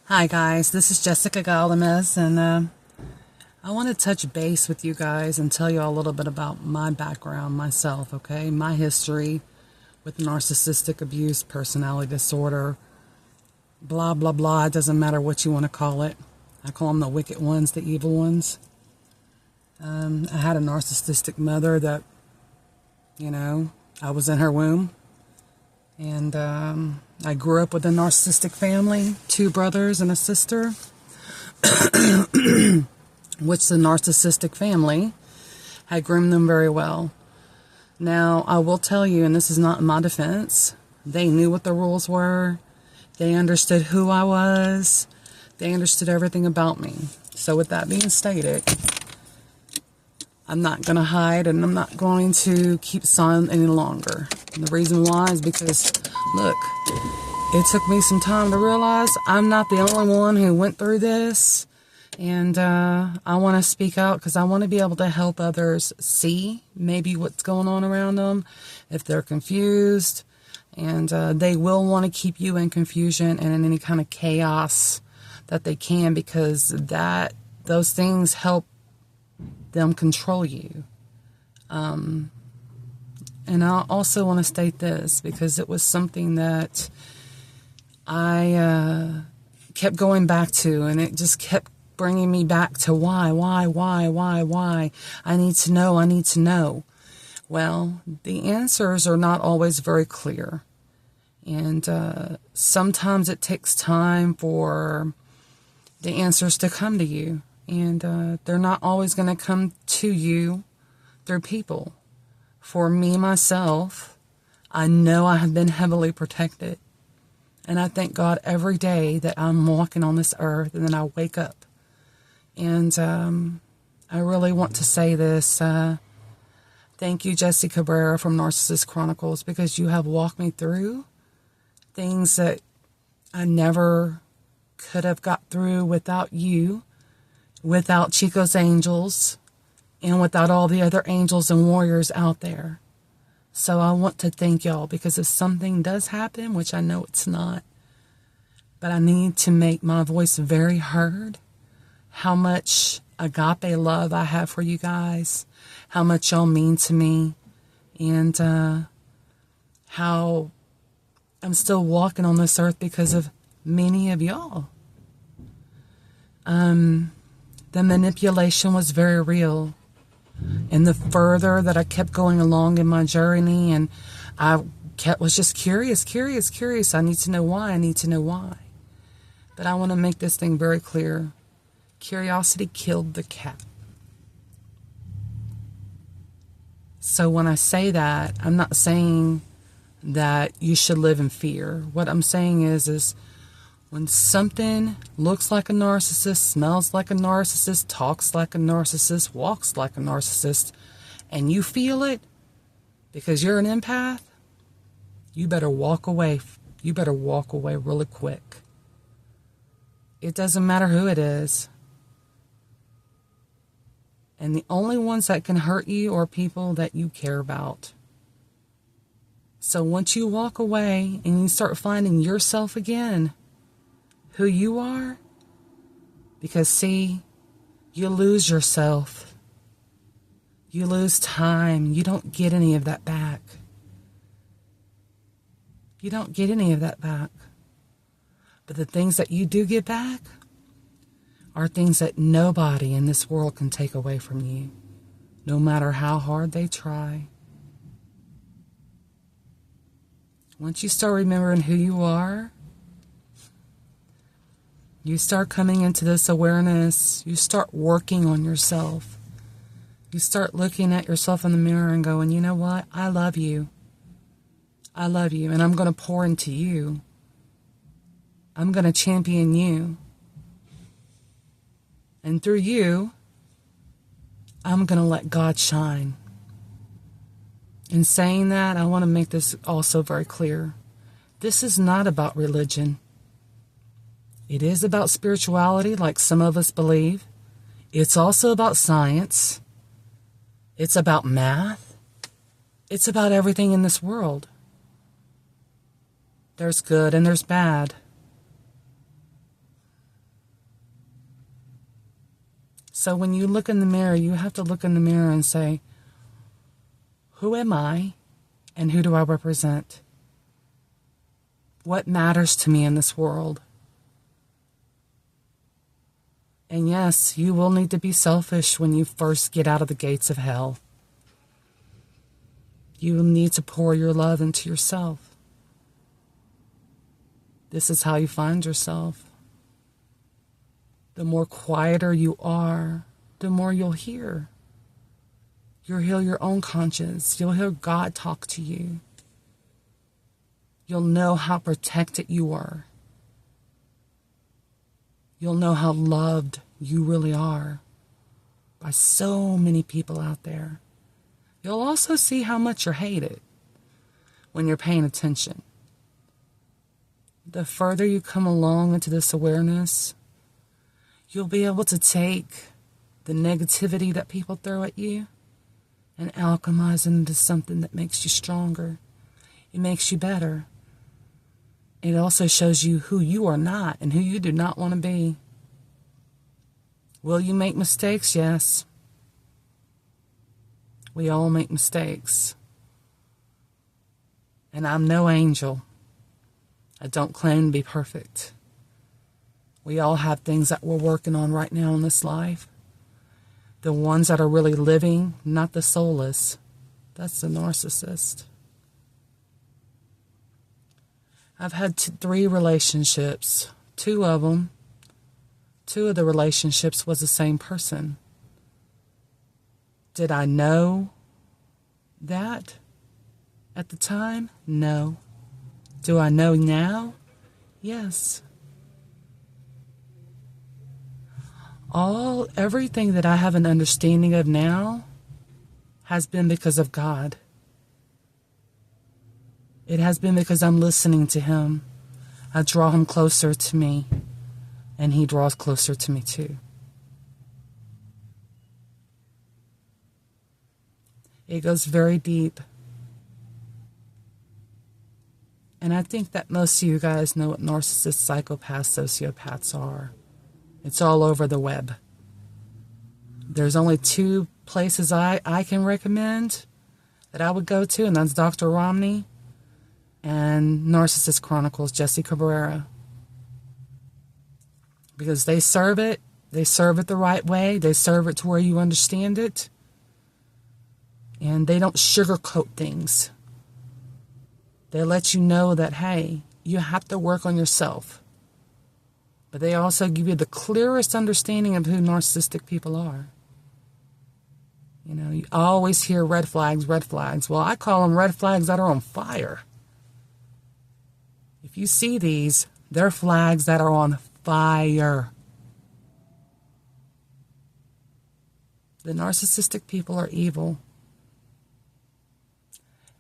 Hi guys, this is Jessica Galdames, and I want to touch base with you guys and tell you a little bit about my background, myself, okay? My history with narcissistic abuse, personality disorder, blah, blah, blah. It doesn't matter what you want to call it. I call them the wicked ones, the evil ones. I had a narcissistic mother that, I was in her womb. And I grew up with a narcissistic family, 2 brothers and a sister, which the narcissistic family had groomed them very well. Now, I will tell you, and this is not in my defense, they knew what the rules were. They understood who I was. They understood everything about me. So with that being stated, I'm not going to hide, and I'm not going to keep silent any longer. And the reason why is because, look, it took me some time to realize I'm not the only one who went through this. And I want to speak out because I want to be able to help others see maybe what's going on around them if they're confused. And they will want to keep you in confusion and in any kind of chaos that they can, because those things help them control you. And I also want to state this because it was something that I kept going back to, and it just kept bringing me back to why. I need to know. Well, the answers are not always very clear. And sometimes it takes time for the answers to come to you. And they're not always going to come to you through people. For me, myself, I know I have been heavily protected. And I thank God every day that I'm walking on this earth and then I wake up. And I really want to say this. Thank you, Jessie Cabrera from Narcissist Chronicles, because you have walked me through things that I never could have got through without you, without Chico's Angels, and without all the other angels and warriors out there. So I want to thank y'all, because if something does happen, which I know it's not, but I need to make my voice very heard, how much agape love I have for you guys, how much y'all mean to me, and how I'm still walking on this earth because of many of y'all. The manipulation was very real. And the further that I kept going along in my journey, and was just curious. I need to know why. But I want to make this thing very clear. Curiosity killed the cat. So when I say that, I'm not saying that you should live in fear. What I'm saying is when something looks like a narcissist, smells like a narcissist, talks like a narcissist, walks like a narcissist, and you feel it because you're an empath, you better walk away. You better walk away really quick. It doesn't matter who it is. And the only ones that can hurt you are people that you care about. So once you walk away and you start finding yourself again, who you are, because see, you lose yourself. You lose time. You don't get any of that back. You don't get any of that back. But the things that you do get back are things that nobody in this world can take away from you, no matter how hard they try. Once you start remembering who you are, you start coming into this awareness, you start working on yourself. You start looking at yourself in the mirror and going, you know what? I love you. I love you, and I'm going to pour into you. I'm going to champion you. And through you, I'm going to let God shine. In saying that, I want to make this also very clear. This is not about religion. It is about spirituality, like some of us believe. It's also about science. It's about math. It's about everything in this world. There's good and there's bad. So when you look in the mirror, you have to look in the mirror and say, who am I and who do I represent? What matters to me in this world? And yes, you will need to be selfish when you first get out of the gates of hell. You will need to pour your love into yourself. This is how you find yourself. The more quieter you are, the more you'll hear. You'll hear your own conscience. You'll hear God talk to you. You'll know how protected you are. You'll know how loved you really are by so many people out there. You'll also see how much you're hated when you're paying attention. The further you come along into this awareness, you'll be able to take the negativity that people throw at you and alchemize it into something that makes you stronger. It makes you better. It also shows you who you are not and who you do not want to be. Will you make mistakes? Yes. We all make mistakes. And I'm no angel. I don't claim to be perfect. We all have things that we're working on right now in this life. The ones that are really living, not the soulless. That's the narcissist. I've had 3 relationships. 2 of the relationships was the same person. Did I know that at the time? No. Do I know now? Yes. Everything that I have an understanding of now has been because of God. It has been because I'm listening to Him. I draw Him closer to me, and He draws closer to me too. It goes very deep. And I think that most of you guys know what narcissists, psychopaths, sociopaths are. It's all over the web. There's only 2 places I can recommend that I would go to, and that's Dr. Romney and Narcissist Chronicles, Jesse Cabrera. Because they serve it the right way, they serve it to where you understand it, and they don't sugarcoat things. They let you know that, hey, you have to work on yourself. But they also give you the clearest understanding of who narcissistic people are. You know, you always hear red flags, red flags. Well, I call them red flags that are on fire. If you see these, they're flags that are on fire. The narcissistic people are evil.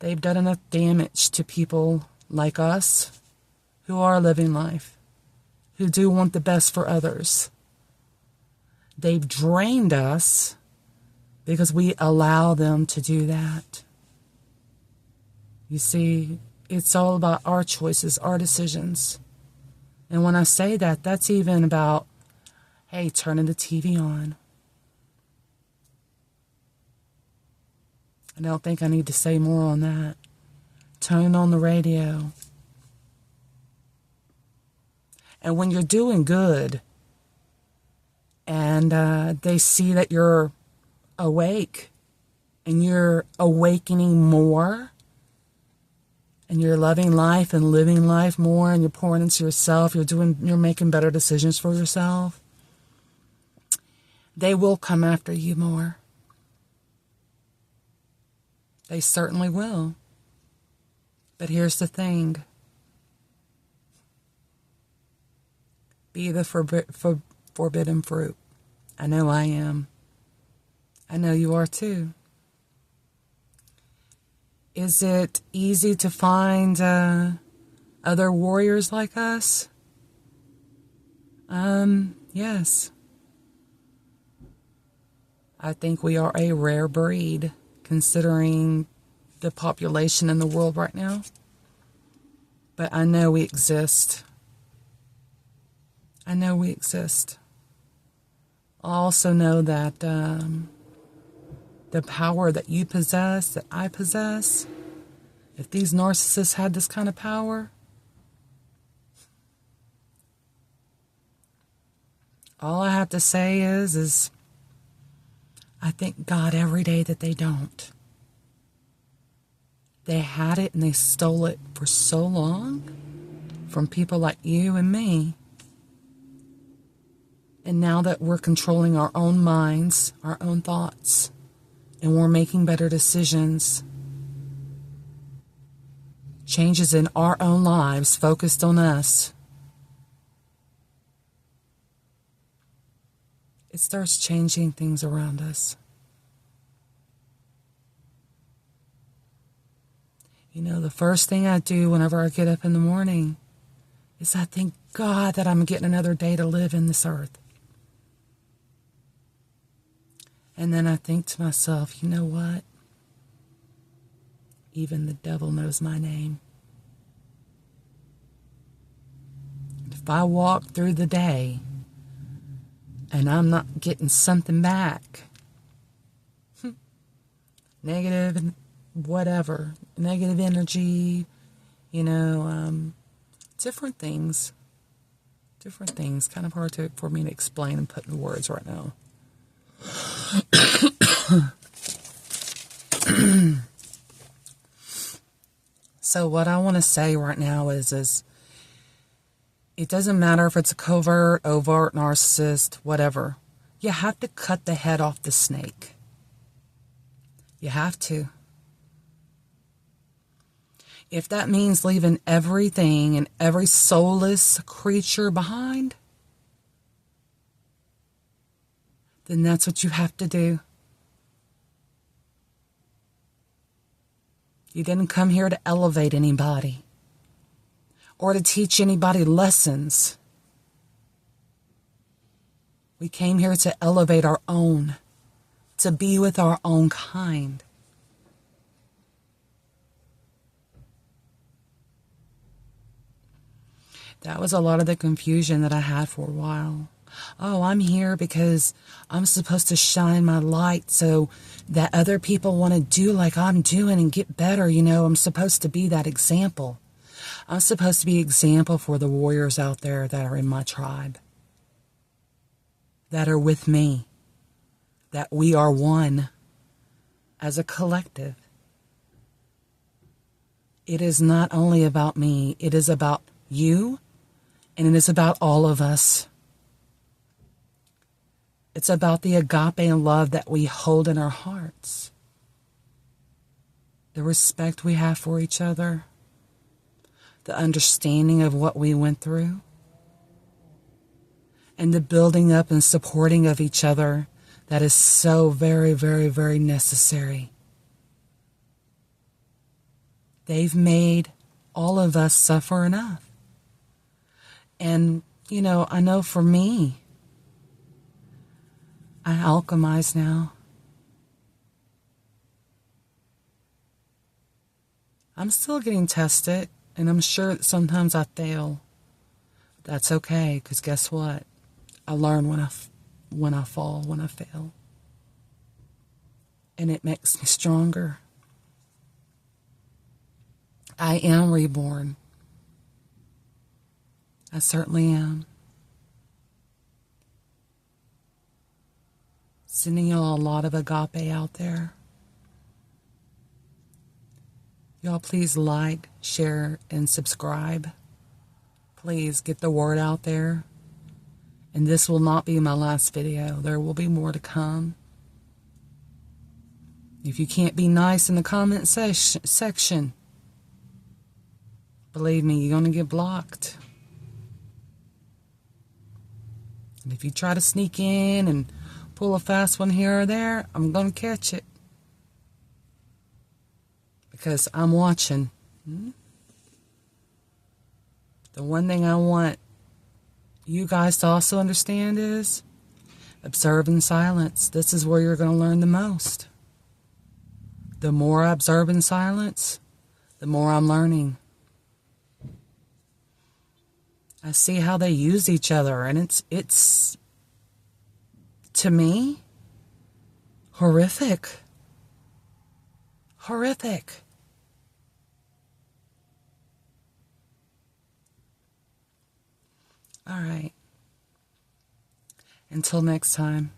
They've done enough damage to people like us who are living life, who do want the best for others. They've drained us because we allow them to do that. You see, it's all about our choices, our decisions. And when I say that, that's even about, hey, turning the TV on. I don't think I need to say more on that. Turn on the radio. And when you're doing good and they see that you're awake and you're awakening more and you're loving life and living life more and you're pouring into yourself, you're making better decisions for yourself, they will come after you more. They certainly will. But here's the thing. Be the forbidden fruit. I know I am. I know you are too. Is it easy to find other warriors like us? Yes. I think we are a rare breed, considering the population in the world right now. But I know we exist. I know we exist. I also know that the power that you possess, that I possess, if these narcissists had this kind of power, all I have to say is I thank God every day that they don't. They had it and they stole it for so long from people like you and me. And now that we're controlling our own minds, our own thoughts, and we're making better decisions, changes in our own lives focused on us, it starts changing things around us. You know, the first thing I do whenever I get up in the morning is I thank God that I'm getting another day to live in this earth. And then I think to myself, you know what? Even the devil knows my name. If I walk through the day and I'm not getting something back, negative and whatever, negative energy, different things, kind of hard for me to explain and put into words right now. So what I want to say right now is it doesn't matter if it's a covert, overt, narcissist, whatever. You have to cut the head off the snake. You have to. If that means leaving everything and every soulless creature behind, then that's what you have to do. You didn't come here to elevate anybody or to teach anybody lessons. We came here to elevate our own, to be with our own kind. That was a lot of the confusion that I had for a while. Oh, I'm here because I'm supposed to shine my light so that other people want to do like I'm doing and get better. I'm supposed to be that example. I'm supposed to be an example for the warriors out there that are in my tribe, that are with me, that we are one as a collective. It is not only about me, it is about you, and it is about all of us. It's about the agape and love that we hold in our hearts, the respect we have for each other, the understanding of what we went through, and the building up and supporting of each other that is so very, very, very necessary. They've made all of us suffer enough. And, I know for me, I alchemize now. I'm still getting tested, and I'm sure that sometimes I fail. That's okay, because guess what? I learn when I fall, when I fail. And it makes me stronger. I am reborn. I certainly am. Sending y'all a lot of agape out there. Y'all please like, share, and subscribe. Please get the word out there. And this will not be my last video. There will be more to come. If you can't be nice in the comment section, believe me, you're going to get blocked. And if you try to sneak in and pull a fast one here or there, I'm going to catch it. Because I'm watching. The one thing I want you guys to also understand is observe in silence. This is where you're going to learn the most. The more I observe in silence, the more I'm learning. I see how they use each other, and it's To me, horrific. Horrific. All right. Until next time.